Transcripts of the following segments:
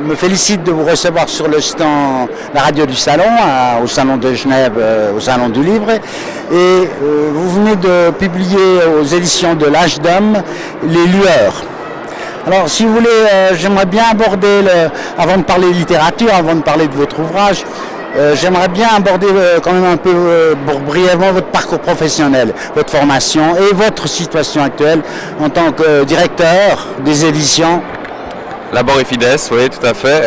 me félicite de vous recevoir sur le stand la radio du Salon, au Salon de Genève, au Salon du Livre. Et vous venez de publier aux éditions de l'Âge d'Homme Les Lueurs. Alors, si vous voulez, j'aimerais bien aborder, avant de parler littérature, avant de parler de votre ouvrage, j'aimerais bien aborder quand même un peu brièvement votre parcours professionnel, votre formation et votre situation actuelle en tant que directeur des éditions. Labor et Fides, oui, tout à fait.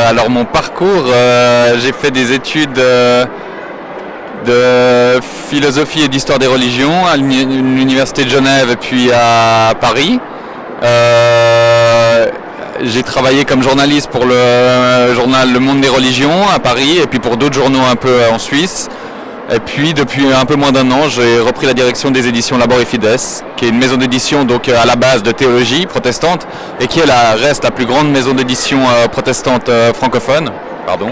Alors mon parcours, j'ai fait des études de philosophie et d'histoire des religions à l'université de Genève et puis à Paris. J'ai travaillé comme journaliste pour le journal Le Monde des Religions à Paris et puis pour d'autres journaux un peu en Suisse. Et puis depuis un peu moins d'1 an, j'ai repris la direction des éditions Labor et Fides, qui est une maison d'édition donc à la base de théologie protestante et qui reste la plus grande maison d'édition protestante francophone. Pardon.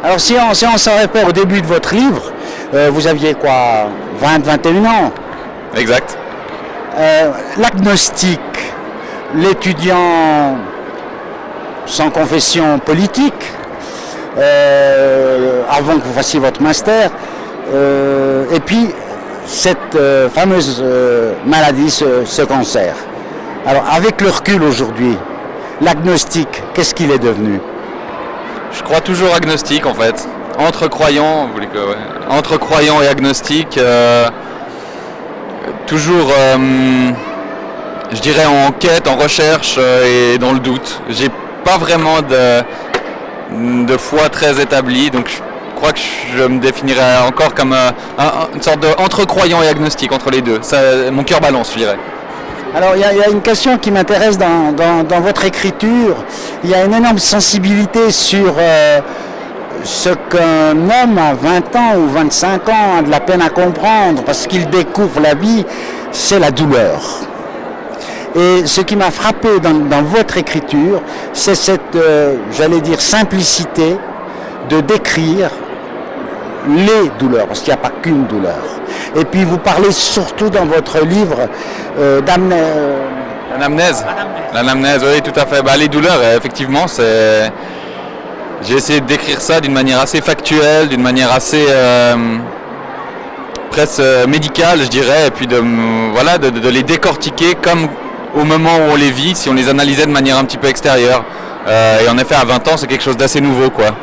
Alors si on s'en réfère au début de votre livre, vous aviez quoi, 20-21 ans? Exact. L'agnostique, l'étudiant sans confession politique, avant que vous fassiez votre master, et puis cette fameuse maladie, ce cancer. Alors avec le recul aujourd'hui, l'agnostique, qu'est-ce qu'il est devenu? Je crois toujours agnostique en fait. Entre croyants et agnostiques, toujours, je dirais en quête, en recherche et dans le doute. J'ai pas vraiment de foi très établie, donc je crois que je me définirais encore comme une sorte de entre croyant et agnostique, entre les deux. Ça, mon cœur balance, je dirais. Alors il y a une question qui m'intéresse dans votre écriture. Il y a une énorme sensibilité sur ce qu'un homme à 20 ans ou 25 ans a de la peine à comprendre parce qu'il découvre la vie, c'est la douleur. Et ce qui m'a frappé dans votre écriture, c'est cette, j'allais dire, simplicité de décrire les douleurs, parce qu'il n'y a pas qu'une douleur. Et puis vous parlez surtout dans votre livre L'anamnèse. L'anamnèse, oui, tout à fait. Les douleurs, effectivement, j'ai essayé de décrire ça d'une manière assez factuelle, d'une manière assez presque médicale, je dirais, et puis de les décortiquer comme au moment où on les vit, si on les analysait de manière un petit peu extérieure. Et en effet, à 20 ans, c'est quelque chose d'assez nouveau, quoi.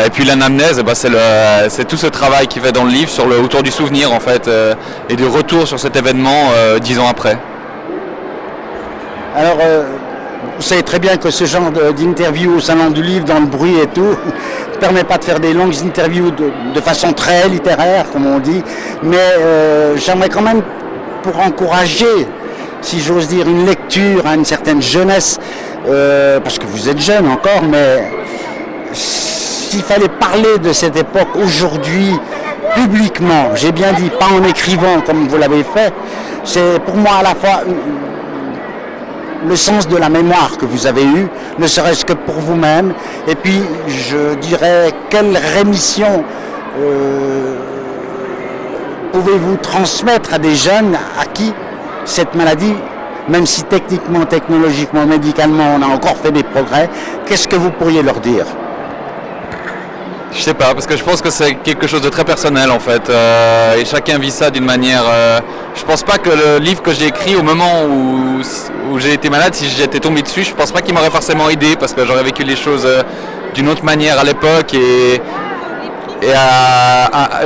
Et puis l'anamnèse, c'est tout ce travail qu'il fait dans le livre autour du souvenir, en fait, et du retour sur cet événement 10 ans après. Alors, vous savez très bien que ce genre d'interview au Salon du Livre, dans le bruit et tout, ne permet pas de faire des longues interviews de façon très littéraire, comme on dit, mais j'aimerais quand même, pour encourager, si j'ose dire, une lecture à une certaine jeunesse, parce que vous êtes jeune encore, mais s'il fallait parler de cette époque aujourd'hui, publiquement, j'ai bien dit, pas en écrivant comme vous l'avez fait, c'est pour moi à la fois le sens de la mémoire que vous avez eue, ne serait-ce que pour vous-même, et puis je dirais, quelle rémission pouvez-vous transmettre à des jeunes à qui cette maladie, même si techniquement, technologiquement, médicalement, on a encore fait des progrès, qu'est-ce que vous pourriez leur dire? Je sais pas, parce que je pense que c'est quelque chose de très personnel en fait, et chacun vit ça d'une manière. Je pense pas que le livre que j'ai écrit au moment où j'ai été malade, si j'étais tombé dessus, je pense pas qu'il m'aurait forcément aidé, parce que j'aurais vécu les choses d'une autre manière à l'époque et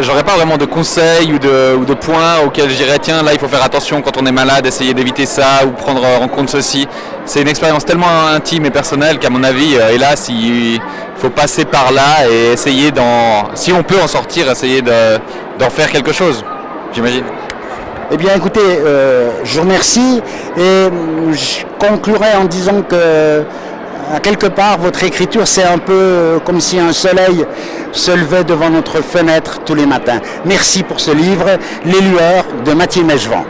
j'aurais pas vraiment de conseils ou de points auxquels je dirais tiens là il faut faire attention quand on est malade, essayer d'éviter ça ou prendre en compte ceci. C'est une expérience tellement intime et personnelle qu'à mon avis, hélas, il faut passer par là et essayer si on peut en sortir, essayer d'en faire quelque chose, j'imagine. Eh bien écoutez, je vous remercie et je conclurai en disant que à quelque part, votre écriture, c'est un peu comme si un soleil se levait devant notre fenêtre tous les matins. Merci pour ce livre, Les Lueurs de Mathieu Mechevant.